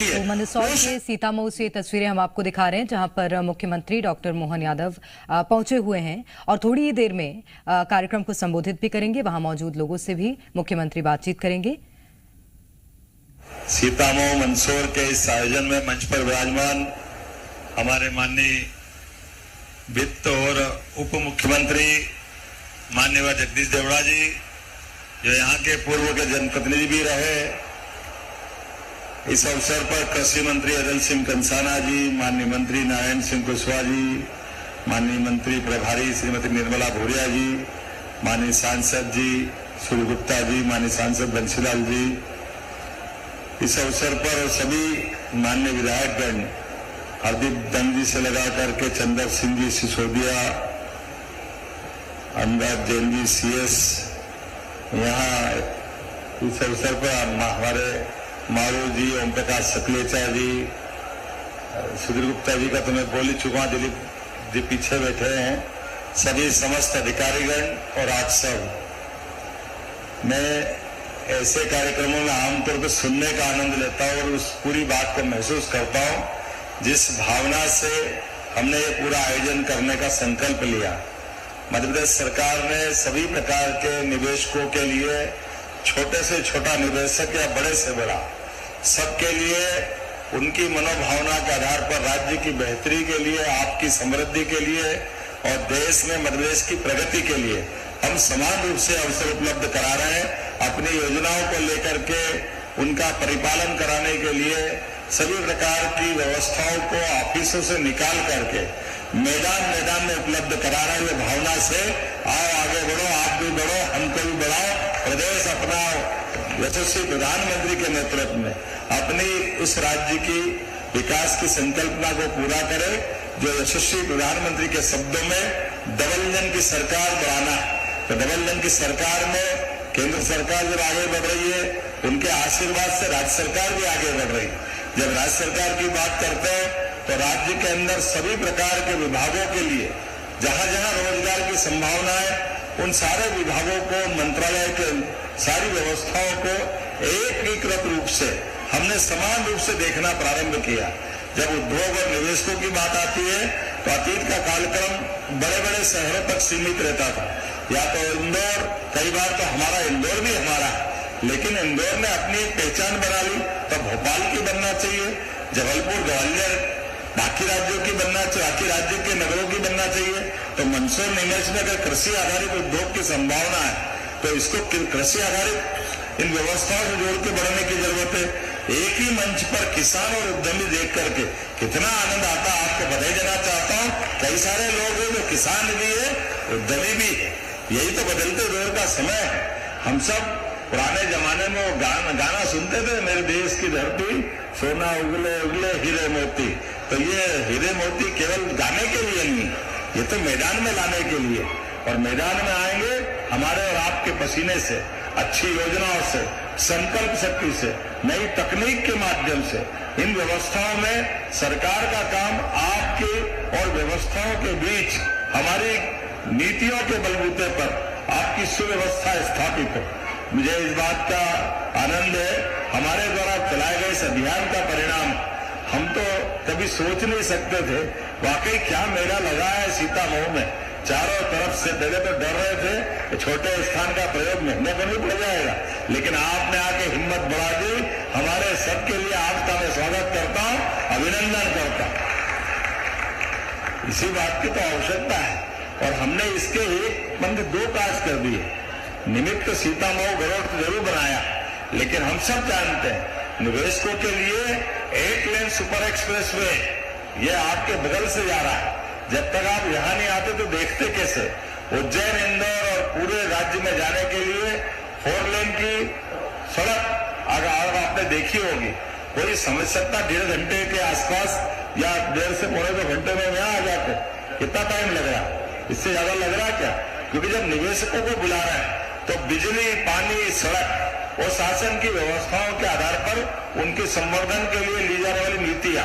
तो मंदसौर के सीतामऊ से तस्वीरें हम आपको दिखा रहे हैं, जहां पर मुख्यमंत्री डॉक्टर मोहन यादव पहुंचे हुए हैं और थोड़ी ही देर में कार्यक्रम को संबोधित भी करेंगे। वहां मौजूद लोगों से भी मुख्यमंत्री बातचीत करेंगे। सीतामऊ मंदसौर के इस आयोजन में मंच पर विराजमान हमारे माननीय वित्त और उप मुख्यमंत्री माननीय जगदीश देवड़ा जी, जो यहाँ के पूर्व के जनप्रतिनिधि भी रहे, इस अवसर पर कृषि मंत्री अदल सिंह कंसाना जी, माननीय मंत्री नारायण सिंह कुशवाहा जी, माननीय मंत्री प्रभारी श्रीमती निर्मला भूरिया जी, माननीय सांसद जी सूर्य गुप्ता जी, माननीय सांसद बंशीलाल जी, इस अवसर पर सभी माननीय विधायकगण हरदीप दंग जी से लगा करके चंदर सिंह जी सिसोदिया, अनुराग जैन जी CS, यहाँ इस अवसर पर हमारे मारू जी, ओम प्रकाश सकलेचा जी, सुधीर गुप्ता जी का तो मैं बोल ही चुका हूं, दिलीप जी पीछे बैठे हैं, सभी समस्त अधिकारीगण और आप सब। मैं ऐसे कार्यक्रमों में आमतौर पर सुनने का आनंद लेता हूं और उस पूरी बात को महसूस करता हूं जिस भावना से हमने ये पूरा आयोजन करने का संकल्प लिया। मध्य प्रदेश सरकार ने सभी प्रकार के निवेशकों के लिए, छोटे से छोटा निवेशक या बड़े से बड़ा, सबके लिए उनकी मनोभावना के आधार पर राज्य की बेहतरी के लिए, आपकी समृद्धि के लिए और देश में मध्य प्रदेश की प्रगति के लिए हम समान रूप से अवसर उपलब्ध करा रहे हैं। अपनी योजनाओं को लेकर के उनका परिपालन कराने के लिए सभी प्रकार की व्यवस्थाओं को ऑफिसों से निकाल करके मैदान में उपलब्ध करा रहे हैं। भावना से आओ आगे बढ़ो, आप भी बढ़ो, हमको भी बढ़ाओ, प्रदेश अपना यशस्वी प्रधानमंत्री के नेतृत्व में अपनी उस राज्य की विकास की संकल्पना को पूरा करे, जो यशस्वी प्रधानमंत्री के शब्दों में डबल इंजन की सरकार बढ़ाना है। तो डबल इंजन की सरकार में केंद्र सरकार जब आगे बढ़ रही है, उनके आशीर्वाद से राज्य सरकार भी आगे बढ़ रही है। जब राज्य सरकार की बात करते हैं तो राज्य के अंदर सभी प्रकार के विभागों के लिए जहां जहां रोजगार की संभावना है, उन सारे विभागों को, मंत्रालय के सारी व्यवस्थाओं को एकीकृत रूप से हमने समान रूप से देखना प्रारंभ किया। जब उद्योग और निवेशकों की बात आती है तो अतीत का कालक्रम बड़े बड़े शहरों तक सीमित रहता था, या तो इंदौर, कई बार तो हमारा इंदौर भी हमारा है, लेकिन इंदौर ने अपनी पहचान बना ली, तो भोपाल की बनना चाहिए, जबलपुर, ग्वालियर बाकी राज्यों की बनना चाहिए, बाकी राज्य के नगरों की बनना चाहिए। तो मंदसौर नीमच में अगर कृषि आधारित उद्योग की संभावना है तो इसको कृषि आधारित इन व्यवस्थाओं से जोड़ के बढ़ने की जरूरत है। एक ही मंच पर किसान और उद्यमी देख करके कितना आनंद आता है, आपको बधाई देना चाहता हूँ। कई सारे लोग हैं जो किसान भी है, उद्यमी भी है। यही तो बदलते दौर का समय है। हम सब पुराने जमाने में वो गाना सुनते थे, मेरे देश की धरती सोना उगले उगले हीरे मोती। तो ये हीरे मोती केवल गाने के लिए नहीं, ये तो मैदान में लाने के लिए, और मैदान में आएंगे हमारे और आपके पसीने से, अच्छी योजनाओं से, संकल्प शक्ति से, नई तकनीक के माध्यम से। इन व्यवस्थाओं में सरकार का काम आपके और व्यवस्थाओं के बीच हमारी नीतियों के बलबूते पर आपकी सुव्यवस्था स्थापित हो। मुझे इस बात का आनंद है, हमारे द्वारा चलाए गए इस अभियान का परिणाम हम तो कभी सोच नहीं सकते थे। वाकई क्या मेला लगा है सीतामऊ में, चारों तरफ से। पहले तो डर रहे थे छोटे स्थान का प्रयोग महंगा तो नहीं पड़ जाएगा, लेकिन आपने आके हिम्मत बढ़ा दी। हमारे सबके लिए आपका मैं स्वागत करता हूं, अभिनंदन करता हूं। इसी बात की तो आवश्यकता है, और हमने इसके एक बंद दो काज कर दिए। निमित्त सीतामऊ गरोड़ तो जरूर बनाया, लेकिन हम सब जानते हैं निवेशकों के लिए 8 लेन सुपर एक्सप्रेस वे ये आपके बगल से जा रहा है। जब तक आप यहाँ नहीं आते तो देखते कैसे? उज्जैन, इंदौर और पूरे राज्य में जाने के लिए 4 लेन की सड़क अगर आपने देखी होगी, कोई समझ सकता 1.5 घंटे के आसपास या 1.5 से पौने 2 घंटे में यहाँ आ जाते। कितना टाइम लग रहा? इससे ज्यादा लग रहा क्या? क्योंकि जब निवेशकों को बुला रहे हैं तो बिजली, पानी, सड़क और शासन की व्यवस्थाओं के आधार पर उनके संवर्धन के लिए ली जाने वाली नीतियां,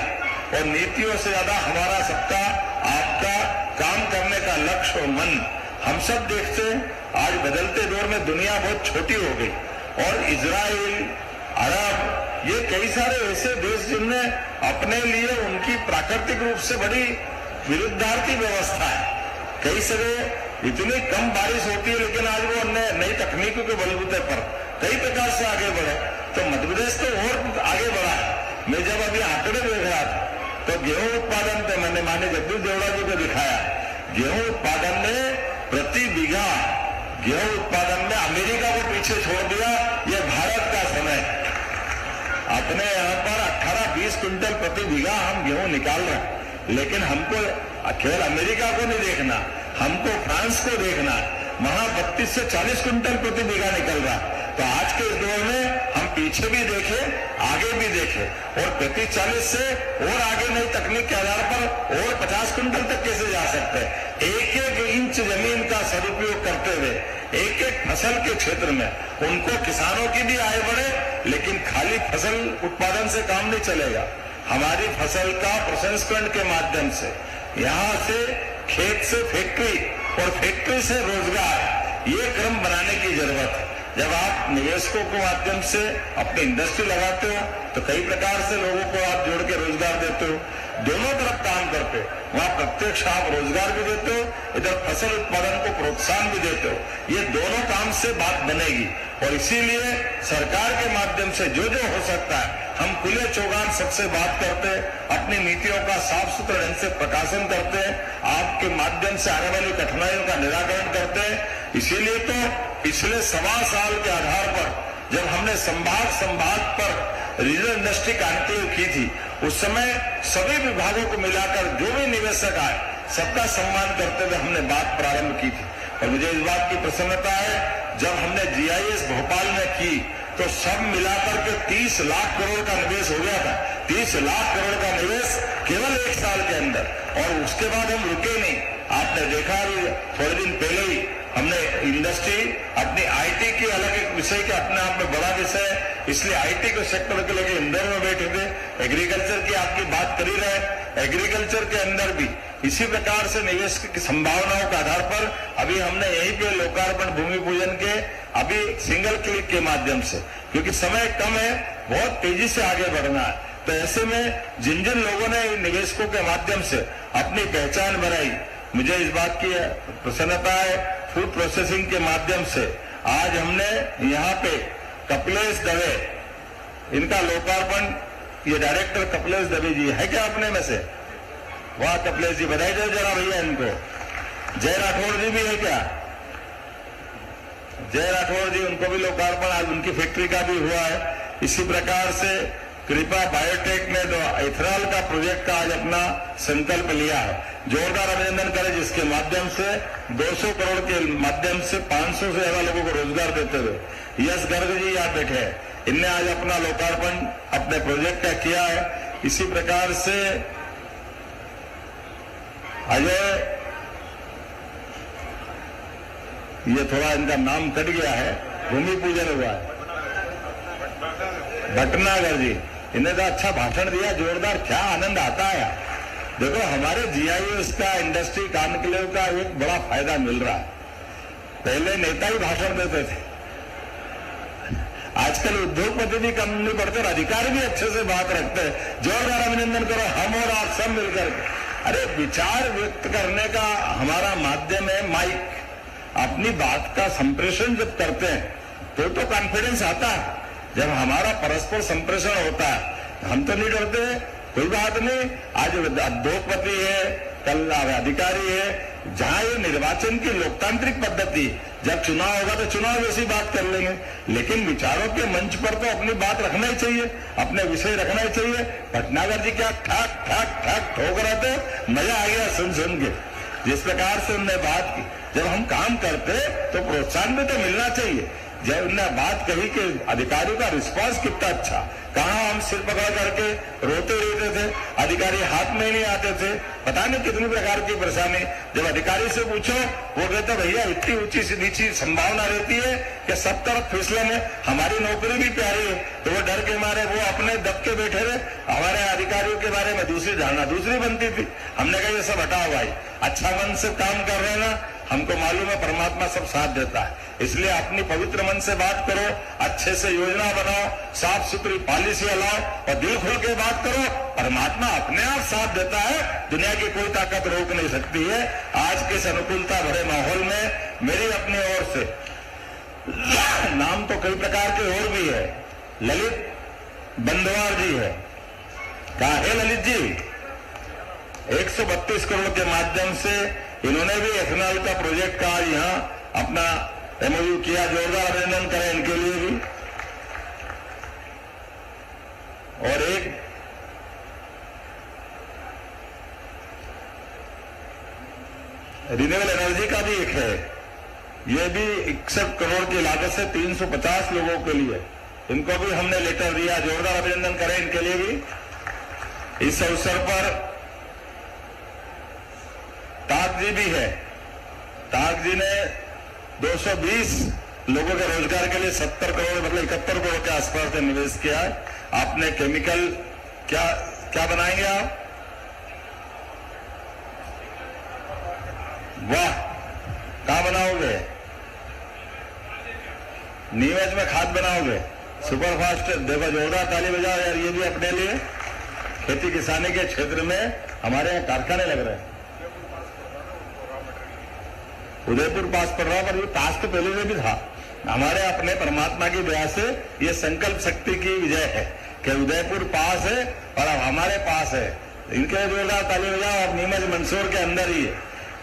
और नीतियों से ज्यादा हमारा सबका आपका काम करने का लक्ष्य और मन। हम सब देखते हैं आज बदलते दौर में दुनिया बहुत छोटी हो गई, और इजराइल, अरब ये कई सारे ऐसे देश जिनने अपने लिए उनकी प्राकृतिक रूप से बड़ी विरुद्धार्थी व्यवस्था है। कई जगह इतनी कम बारिश होती है, लेकिन आज वो नई तकनीकों के बलबूते पर कई प्रकार से आगे बढ़े। तो मध्य प्रदेश तो और आगे बढ़ा है। मैं जब अभी आंकड़े देख रहा था तो गेहूं उत्पादन पे मैंने माननीय जगदीश देवड़ा जी को दिखाया, गेहूं उत्पादन में प्रति बीघा गेहूं उत्पादन में अमेरिका को पीछे छोड़ दिया। ये भारत का समय है। अपने यहाँ पर 18-20 क्विंटल प्रति बीघा हम गेहूं निकाल रहे हैं, लेकिन हमको केवल अमेरिका को नहीं देखना, हमको फ्रांस को देखना। वहां 32 से 40 क्विंटल प्रति बीघा निकल रहा। तो आज के इस दौर में हम पीछे भी देखें, आगे भी देखें और 35-40 से और आगे नई तकनीक के आधार पर और 50 क्विंटल तक कैसे जा सकते हैं। एक एक इंच जमीन का सदुपयोग करते हुए एक एक फसल के क्षेत्र में उनको किसानों की भी आय बढ़े, लेकिन खाली फसल उत्पादन से काम नहीं चलेगा। हमारी फसल का प्रसंस्करण के माध्यम से यहाँ से खेत से फैक्ट्री और फैक्ट्री से रोजगार, ये क्रम बनाने की जरूरत है। जब आप निवेशकों के माध्यम से अपनी इंडस्ट्री लगाते हो तो कई प्रकार से लोगों को आप जोड़ के रोजगार देते हो, दोनों तरफ काम करते हो। वहां प्रत्यक्ष आप रोजगार भी देते हो, इधर फसल उत्पादन को प्रोत्साहन भी देते हो। ये दोनों काम से बात बनेगी और इसीलिए सरकार के माध्यम से जो जो हो सकता है हम खुले चौगान सबसे बात करते हैं, अपनी नीतियों का साफ सुथरे ढंग से प्रकाशन करते हैं, आपके माध्यम से आने वाली कठिनाइयों का निराकरण करते हैं। इसीलिए तो पिछले 1.25 साल के आधार पर जब हमने संभाग पर रीजनल इंडस्ट्री कॉन्क्लेव की थी, उस समय सभी विभागों को मिलाकर जो भी निवेशक आए सबका सम्मान करते हुए हमने बात प्रारंभ की थी। और मुझे इस बात की प्रसन्नता है, जब हमने GIS भोपाल में की तो सब मिलाकर के 30 लाख करोड़ का निवेश हो गया था। 30 लाख करोड़ का निवेश केवल 1 साल के अंदर। और उसके बाद हम रुके नहीं। आपने देखा थोड़े दिन पहले ही हमने इंडस्ट्री अपनी IT की अलग एक विषय के अपने आप में बड़ा विषय है, इसलिए IT के सेक्टर के लेकर इंदौर में बैठे थे। एग्रीकल्चर की आपकी बात कर ही रहे, एग्रीकल्चर के अंदर भी इसी प्रकार से निवेश की संभावनाओं के आधार पर अभी हमने यहीं पे लोकार्पण भूमि पूजन के अभी सिंगल क्लिक के माध्यम से, क्योंकि समय कम है, बहुत तेजी से आगे बढ़ना है। तो ऐसे में जिन जिन लोगों ने निवेशकों के माध्यम से अपनी पहचान बनाई, मुझे इस बात की प्रसन्नता है। फूड प्रोसेसिंग के माध्यम से आज हमने यहाँ पे कपिलेश दवे, इनका लोकार्पण, ये डायरेक्टर कपिलेश दवे जी है क्या अपने में से? वाह कपिलेश जी, बधाई दो जरा भैया इनको। जय राठौड़ जी भी है क्या? जय राठौड़ जी, उनको भी लोकार्पण आज उनकी फैक्ट्री का भी हुआ है। इसी प्रकार से कृपा बायोटेक ने तो इथेनॉल का प्रोजेक्ट का आज अपना संकल्प लिया है। जोरदार अभिनंदन करें, जिसके माध्यम से 200 करोड़ के माध्यम से 500 से ज्यादा लोगों को रोजगार देते हुए यश गर्ग जी यहाँ बैठे हैं, इनने आज अपना लोकार्पण अपने प्रोजेक्ट का किया है। इसी प्रकार से अजय, ये थोड़ा इनका नाम कट गया है, भूमि पूजन हुआ है, भटनागर जी, इन्हें तो अच्छा भाषण दिया, जोरदार, क्या आनंद आता है। देखो हमारे GIS का इंडस्ट्री कॉन्क्लेव का एक बड़ा फायदा मिल रहा है। पहले नेता ही भाषण देते थे, आजकल उद्योगपति भी कम नहीं पड़ते और अधिकारी भी अच्छे से बात रखते हैं। जोरदार अभिनंदन करो हम और आप सब मिलकर। अरे विचार व्यक्त करने का हमारा माध्यम है माइक। अपनी बात का संप्रेषण जब करते हैं तो कॉन्फिडेंस आता है। जब हमारा परस्पर संप्रेषण होता है हम तो नहीं डरते, कोई बात नहीं। आज उद्योगपति है, कल अधिकारी है, जहां ये निर्वाचन की लोकतांत्रिक पद्धति, जब चुनाव होगा तो चुनाव जैसी बात कर लेंगे, लेकिन विचारों के मंच पर तो अपनी बात रखना ही चाहिए, अपने विषय रखना ही चाहिए। भटनागर जी क्या ठाक ठाक ठाक ठोक रहे थे, मजा आ गया सुन सुन के, जिस प्रकार से उनने बात की। जब हम काम करते तो प्रोत्साहन भी तो मिलना चाहिए। जब उन्होंने बात कही कि अधिकारियों का रिस्पांस कितना अच्छा, कहाँ हम सिर पकड़ करके रोते रहते थे, अधिकारी हाथ में ही नहीं आते थे, पता नहीं कितनी प्रकार की परेशानी। जब अधिकारी से पूछो वो कहते भैया इतनी ऊंची से नीची संभावना रहती है कि सब तरफ फिसलन है, हमारी नौकरी भी प्यारी है। तो वो डर के मारे वो अपने दब के बैठे रहे, हमारे अधिकारियों के बारे में दूसरी धारणा दूसरी बनती थी। हमने कहा ये सब हटाओ भाई, अच्छा मन से काम कर रहे हैं ना, हमको मालूम है परमात्मा सब साथ देता है। इसलिए अपनी पवित्र मन से बात करो, अच्छे से योजना बनाओ, साफ सुथरी पॉलिसी लाओ और दिल खोल के बात करो। परमात्मा अपने आप साथ देता है, दुनिया की कोई ताकत रोक नहीं सकती है। आज के इस अनुकूलता भरे माहौल में मेरी अपनी ओर से नाम तो कई प्रकार के और भी है। ललित बंदवार जी है, कहा है ललित जी 132 करोड़ के माध्यम से इन्होंने भी एथेनॉल का प्रोजेक्ट का यहां अपना एमओयू किया। जोरदार अभिनंदन करें इनके लिए भी। और एक रिन्यूएबल एनर्जी का भी एक है, यह भी 61 करोड़ की लागत से 350 लोगों के लिए, इनको भी हमने लेटर दिया। जोरदार अभिनंदन करें इनके लिए भी। इस अवसर पर ताक जी भी है। ताक जी ने 220 लोगों के रोजगार के लिए 70 करोड़ मतलब 71 करोड़ के आसपास निवेश किया है। आपने केमिकल क्या क्या बनाएंगे आप? वाह, कहां बनाओगे? नीमच में खाद बनाओगे, सुपरफास्ट। देखो जोरदार ताली बजाओ यार, ये भी अपने लिए। खेती किसानी के क्षेत्र में हमारे यहाँ कारखाने लग रहे हैं। उदयपुर पास पड़ रहा, पर ये पास तो पहले से भी था। हमारे अपने परमात्मा की दया से ये संकल्प शक्ति की विजय है कि उदयपुर पास है और अब हमारे पास है। इनके जोरदार ताली बजाओ। अब नीमच मंदसौर के अंदर ही है।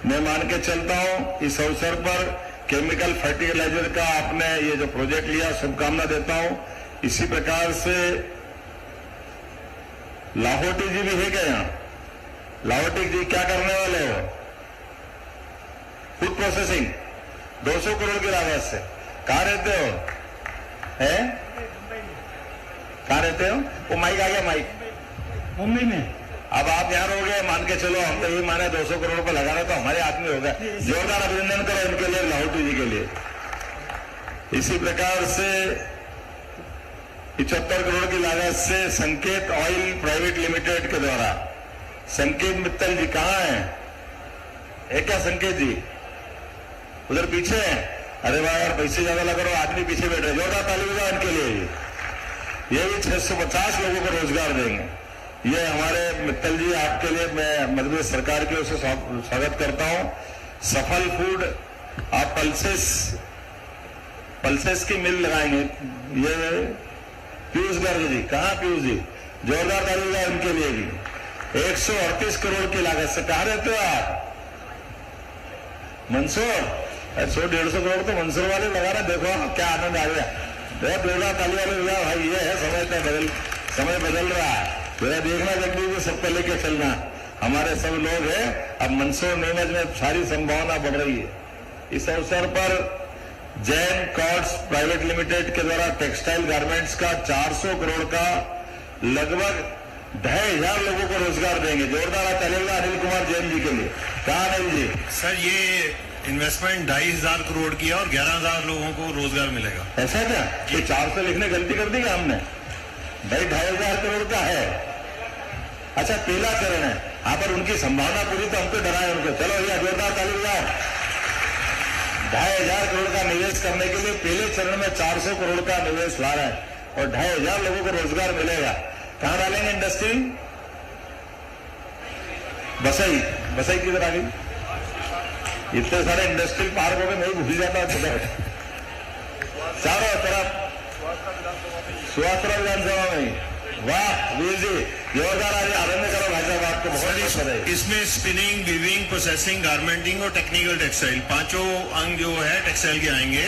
मैं मान के चलता हूं इस अवसर पर केमिकल फर्टिलाइजर का आपने ये जो प्रोजेक्ट लिया, शुभकामना देता हूं। इसी प्रकार से लाहौटी जी भी है क्या यहाँ? लाहौटी जी क्या करने वाले हो? फूड प्रोसेसिंग 200 करोड़ की लागत से। कहां रहते हो? हैं? कहां रहते हो? वो माइक आ गया, माइक मुंबई में। अब आप यहां रहोगे, मान के चलो हम तो ये माने 200 करोड़ रुपए लगा रहे तो हमारे आदमी होगा। जोरदार अभिनंदन करो इनके लिए, लाहौटी जी के लिए। इसी प्रकार से 75 करोड़ की लागत से संकेत ऑयल प्राइवेट लिमिटेड के द्वारा, संकेत मित्तल जी कहां है? है क्या संकेत जी? उधर पीछे है। अरे वाह यार, पैसे ज्यादा लगा रहे हो, आदमी पीछे बैठे। जोरदार ताली बजाओ इनके लिए। ये भी 650 लोगों को रोजगार देंगे। ये हमारे मित्तल जी, आपके लिए मैं मध्य प्रदेश सरकार की ओर से स्वागत करता हूं। सफल फूड, आप पल्सेस की मिल लगाएंगे। ये पीयूष गर्ग जी, कहां पीयूष जी? जोरदार ताली बजाओ इनके लिए भी। 138 करोड़ की लागत से। कहां रहते हो आप? मंदसौर। 100-150 करोड़ तो मंदसौर वाले लगा रहे। देखो क्या आनंद आ गया। बहुत जोरदार ताली वाले बजाओ भाई। ये है समय बदल रहा है। मेरा देखना जल्दी भी सबको लेके चलना। हमारे सब लोग हैं। अब मंदसौर नीमच में सारी संभावना बढ़ रही है। इस अवसर पर जैन कॉर्ड्स प्राइवेट लिमिटेड के द्वारा टेक्सटाइल गारमेंट्स का 400 करोड़ का लगभग 2,500 लोगों को रोजगार देंगे। जोरदार चलेगा अनिल कुमार जैन जी के लिए। कहा अनिल जी? सर, ये इन्वेस्टमेंट 2,500 करोड़ की है और 11,000 लोगों को रोजगार मिलेगा। ऐसा क्या? ये 400 लिखने गलती कर दी क्या हमने? भाई 2,500 करोड़ का है। अच्छा, पहला चरण है। यहाँ पर उनकी संभावना पूरी, तो हमको डराए उनको। चलो भैया जोरदार ताली बजाओ। 2,500 करोड़ का निवेश करने के लिए पहले चरण में 400 करोड़ का निवेश ला रहा है और 2,500 लोगों को रोजगार मिलेगा। कहां डालेंगे इंडस्ट्री? बसई किधर आ गई? इतने सारे इंडस्ट्रियल पार्क हो गए, नहीं भूल जाता चारों तरफ। सुहासरा विधानसभा में। वाह वीर जी, जोरदार आज आनंद करो भाई साहब, आपको बहुत बधाई। इसमें स्पिनिंग, वीविंग, प्रोसेसिंग, गारमेंटिंग और टेक्निकल टेक्सटाइल, पांचों अंग जो है टेक्सटाइल के आएंगे।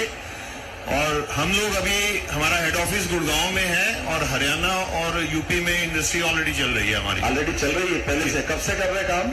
और हम लोग अभी, हमारा हेड ऑफिस गुड़गांव में है और हरियाणा और यूपी में इंडस्ट्री ऑलरेडी चल रही है हमारी। ऑलरेडी चल रही है पहले से? कब से कर रहे काम?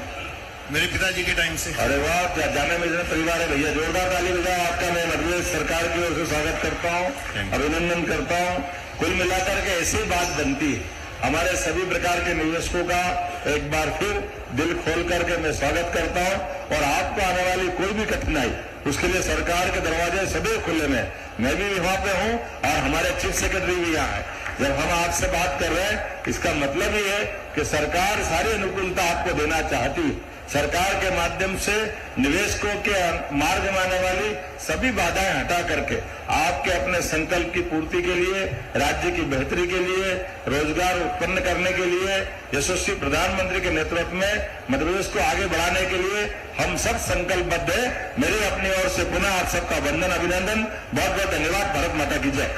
मेरे पिताजी के टाइम से। अरे वाह, क्या जाने में परिवार है भैया। जोरदार ताली बजाओ। आपका मैं मध्य प्रदेश सरकार की ओर से स्वागत करता हूँ, अभिनंदन करता हूँ। कुल मिलाकर के ऐसी बात बनती है। हमारे सभी प्रकार के निवेशकों का एक बार फिर दिल खोल करके मैं स्वागत करता हूं। और आपको आने वाली कोई भी कठिनाई, उसके लिए सरकार के दरवाजे सदैव खुले में। मैं भी वहां पे हूं और हमारे चीफ सेक्रेटरी भी यहाँ है। जब हम आपसे बात कर रहे हैं, इसका मतलब ये है कि सरकार सारी अनुकूलता आपको देना चाहती है। सरकार के माध्यम से निवेशकों के मार्ग में आने वाली सभी बाधाएं हटा करके आपके अपने संकल्प की पूर्ति के लिए, राज्य की बेहतरी के लिए, रोजगार उत्पन्न करने के लिए, यशस्वी प्रधानमंत्री के नेतृत्व में मध्य प्रदेश को आगे बढ़ाने के लिए हम सब संकल्पबद्ध है। मेरे अपनी ओर से पुनः आप सबका वंदन, अभिनंदन, बहुत बहुत धन्यवाद। भारत माता की जय।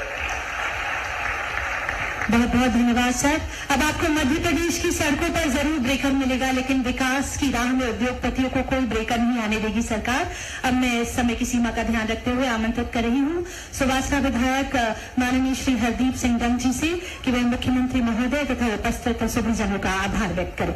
बहुत बहुत धन्यवाद सर। अब आपको मध्य प्रदेश की सड़कों पर जरूर ब्रेकर मिलेगा, लेकिन विकास की राह में उद्योगपतियों को कोई ब्रेकर नहीं आने देगी सरकार। अब मैं समय की सीमा का ध्यान रखते हुए आमंत्रित कर रही हूँ सुवासरा विधायक माननीय श्री हरदीप सिंह डंग जी से कि वे मुख्यमंत्री महोदय तथा उपस्थित सभी जनों का आभार व्यक्त करें।